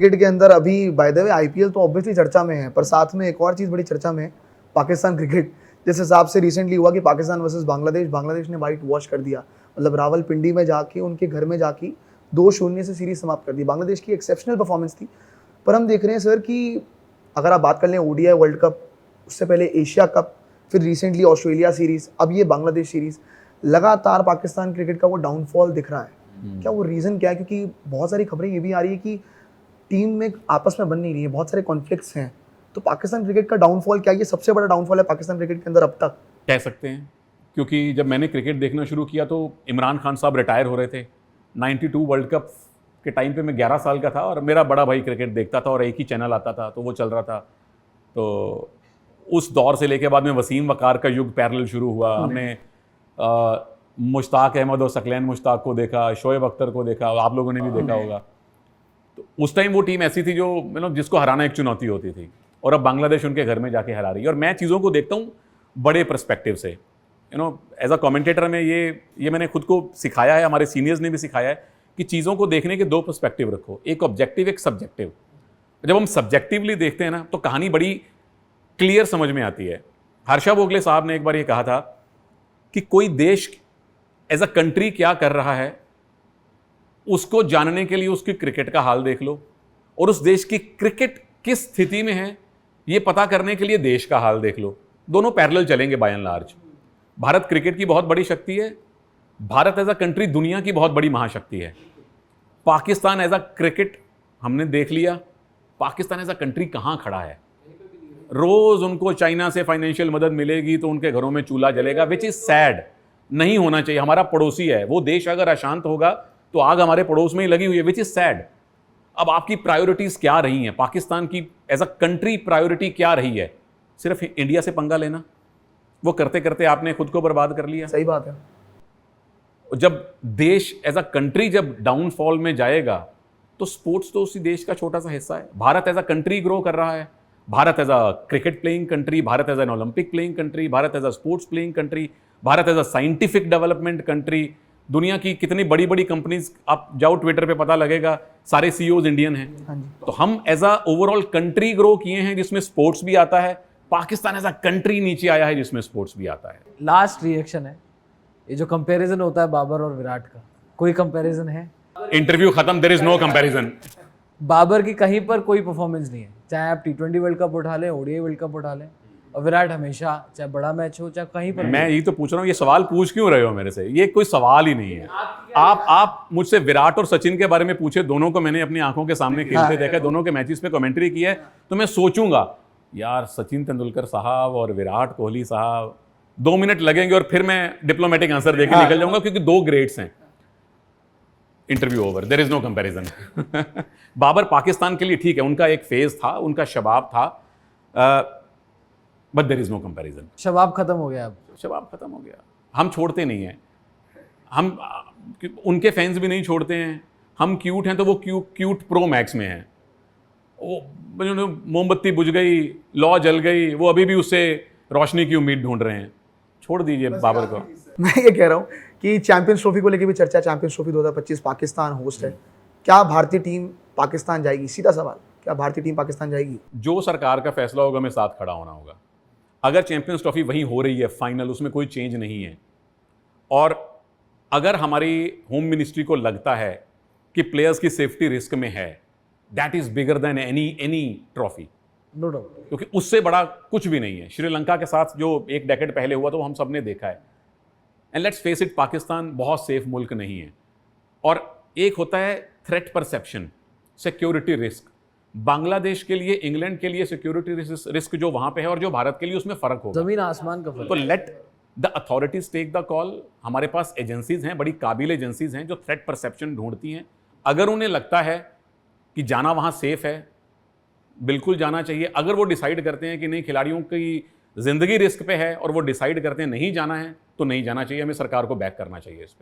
Cricket के अंदर अभी बाय द वे आईपीएल तो ऑब्वियसली चर्चा में है, पर साथ में एक और चीज़ बड़ी चर्चा में है, पाकिस्तान क्रिकेट। जिस हिसाब से रिसेंटली हुआ कि पाकिस्तान वर्सेस बांग्लादेश ने वाइट वॉश कर दिया, मतलब रावलपिंडी में जाके उनके घर में जाके 2-0 से सीरीज समाप्त कर दी। बांग्लादेश की एक्सेप्शनल परफॉर्मेंस थी, पर हम देख रहे हैं सर कि अगर आप बात कर लें ओडीआई वर्ल्ड कप, उससे पहले एशिया कप, फिर रिसेंटली ऑस्ट्रेलिया सीरीज, अब ये बांग्लादेश सीरीज, लगातार पाकिस्तान क्रिकेट का वो डाउनफॉल दिख रहा है। क्या वो रीज़न क्या है? क्योंकि बहुत सारी खबरें ये भी आ रही है कि टीम में आपस में बन नहीं रही है, बहुत सारे कॉन्फ्लिक्ट्स हैं। तो पाकिस्तान क्रिकेट का डाउनफॉल क्या, ये सबसे बड़ा डाउनफॉल है पाकिस्तान क्रिकेट के अंदर अब तक? कह सकते हैं, क्योंकि जब मैंने क्रिकेट देखना शुरू किया तो इमरान खान साहब रिटायर हो रहे थे। 92 वर्ल्ड कप के टाइम पे मैं 11 साल का था और मेरा बड़ा भाई क्रिकेट देखता था और एक ही चैनल आता था तो वो चल रहा था। तो उस दौर से लेके बाद में वसीम वकार का युग पैरेलल शुरू हुआ। हमने मुश्ताक अहमद और सकलैन मुश्ताक को देखा, शोएब अख्तर को देखा, आप लोगों ने भी देखा होगा। तो उस टाइम वो टीम ऐसी थी जो मतलब जिसको हराना एक चुनौती होती थी, और अब बांग्लादेश उनके घर में जाके हरा रही है। और मैं चीज़ों को देखता हूँ बड़े पर्सपेक्टिव से, एज अ कमेंटेटर में ये मैंने खुद को सिखाया है, हमारे सीनियर्स ने भी सिखाया है कि चीज़ों को देखने के दो पर्सपेक्टिव रखो, एक ऑब्जेक्टिव एक सब्जेक्टिव। जब हम सब्जेक्टिवली देखते हैं ना तो कहानी बड़ी क्लियर समझ में आती है। हर्षा भोगले साहब ने एक बार ये कहा था कि कोई देश एज अ कंट्री क्या कर रहा है उसको जानने के लिए उसकी क्रिकेट का हाल देख लो, और उस देश की क्रिकेट किस स्थिति में है ये पता करने के लिए देश का हाल देख लो। दोनों पैरेलल चलेंगे by and large. Bharat cricket की बहुत बड़ी शक्ति है, भारत एज अ कंट्री दुनिया की बहुत बड़ी महाशक्ति है। पाकिस्तान एज अ क्रिकेट हमने देख लिया, पाकिस्तान एज अ कंट्री कहां खड़ा है। रोज उनको चाइना से फाइनेंशियल मदद मिलेगी तो उनके घरों में चूल्हा जलेगा, विच इज सैड। नहीं होना चाहिए। हमारा पड़ोसी है, वो देश अगर अशांत होगा तो आग हमारे पड़ोस में ही लगी हुई है, विच इज सैड। अब आपकी प्रायोरिटीज क्या रही हैं? पाकिस्तान की एज अ कंट्री प्रायोरिटी क्या रही है? सिर्फ इंडिया से पंगा लेना? वो करते करते आपने खुद को बर्बाद कर लिया। सही बात है। जब देश एज अ कंट्री जब डाउनफॉल में जाएगा तो स्पोर्ट्स तो उसी देश का छोटा सा हिस्सा है। Bharat as a country grow कर रहा है, Bharat as a cricket playing country, Bharat as an Olympic playing country, Bharat as a sports playing country, Bharat as a scientific development country. दुनिया की कितनी बड़ी बड़ी कंपनीज, आप जाओ ट्विटर पे पता लगेगा, सारे सीईओज इंडियन हैं। तो हम as a overall country grow किए हैं जिसमें स्पोर्ट्स भी आता है। पाकिस्तान एज अ कंट्री नीचे आया है जिसमें स्पोर्ट्स भी आता है। लास्ट रिएक्शन है, ये जो कंपैरिजन होता है बाबर और विराट का, कोई कंपैरिजन है? इंटरव्यू खत्म, there is no comparison. Babar की कहीं पर कोई परफॉर्मेंस नहीं है, चाहे आप T20 वर्ल्ड कप उठा लें, ओडीआई वर्ल्ड कप उठा लें, और विराट हमेशा चाहे बड़ा मैच हो चाहे कहीं पर। मैं यही तो पूछ रहा हूँ, ये सवाल पूछ क्यों रहे हो मेरे से? ये कोई सवाल ही नहीं है। आप मुझसे विराट और सचिन के बारे में पूछे, दोनों को मैंने अपनी आंखों के सामने खेलते देखा है, दोनों के मैचेस पे कमेंट्री की है, तो मैं सोचूंगा यार सचिन तेंदुलकर साहब और विराट कोहली साहब, 2 मिनट लगेंगे और फिर मैं डिप्लोमेटिक आंसर देके निकल जाऊंगा, क्योंकि दो ग्रेट्स हैं। Interview over, there is no comparison. Babar Pakistan के लिए ठीक है, उनका एक फेज था, उनका शबाब था, but there is no comparison. शबाब खत्म हो गया, अब शबाब खत्म हो गया। हम छोड़ते नहीं हैं, हम उनके फैंस भी नहीं छोड़ते हैं। हम क्यूट हैं तो वो क्यूट प्रो मैक्स में हैं। वो मोमबत्ती बुझ गई, लौ जल गई, वो अभी भी उससे रोशनी की उम्मीद ढूंढ रहे हैं। छोड़ दीजिए बाबर को। मैं ये कह रहा हूँ कि चैंपियंस ट्रॉफी को लेकर भी चर्चा, चैंपियंस ट्रॉफी 2025 पाकिस्तान होस्ट है, क्या भारतीय टीम पाकिस्तान जाएगी? सीधा सवाल, क्या भारतीय टीम पाकिस्तान जाएगी? जो सरकार का फैसला होगा हमें साथ खड़ा होना होगा। अगर चैंपियंस ट्रॉफी वहीं हो रही है फाइनल, उसमें कोई चेंज नहीं है, और अगर हमारी होम मिनिस्ट्री को लगता है कि प्लेयर्स की सेफ्टी रिस्क में है, that is bigger than any trophy, no doubt, क्योंकि उससे बड़ा कुछ भी नहीं है। श्रीलंका के साथ जो एक डेकेड पहले हुआ तो हम सब ने देखा है। And let's face it, Pakistan बहुत सेफ मुल्क नहीं है। और एक होता है threat perception, security risk. Bangladesh के लिए, इंग्लैंड के लिए सिक्योरिटी रिस्क जो वहां पे है और जो भारत के लिए, उसमें फर्क होगा, जमीन आसमान का फर्क। तो let the authorities take the call. हमारे पास एजेंसीज हैं, बड़ी काबिल एजेंसीज हैं जो थ्रेट परसेप्शन ढूंढती हैं। अगर उन्हें लगता है कि जाना वहां सेफ है, बिल्कुल जाना चाहिए। अगर वो डिसाइड करते हैं कि नहीं, खिलाड़ियों की जिंदगी रिस्क पे है, और वो डिसाइड करते हैं नहीं जाना है, तो नहीं जाना चाहिए। हमें सरकार को बैक करना चाहिए इस पर।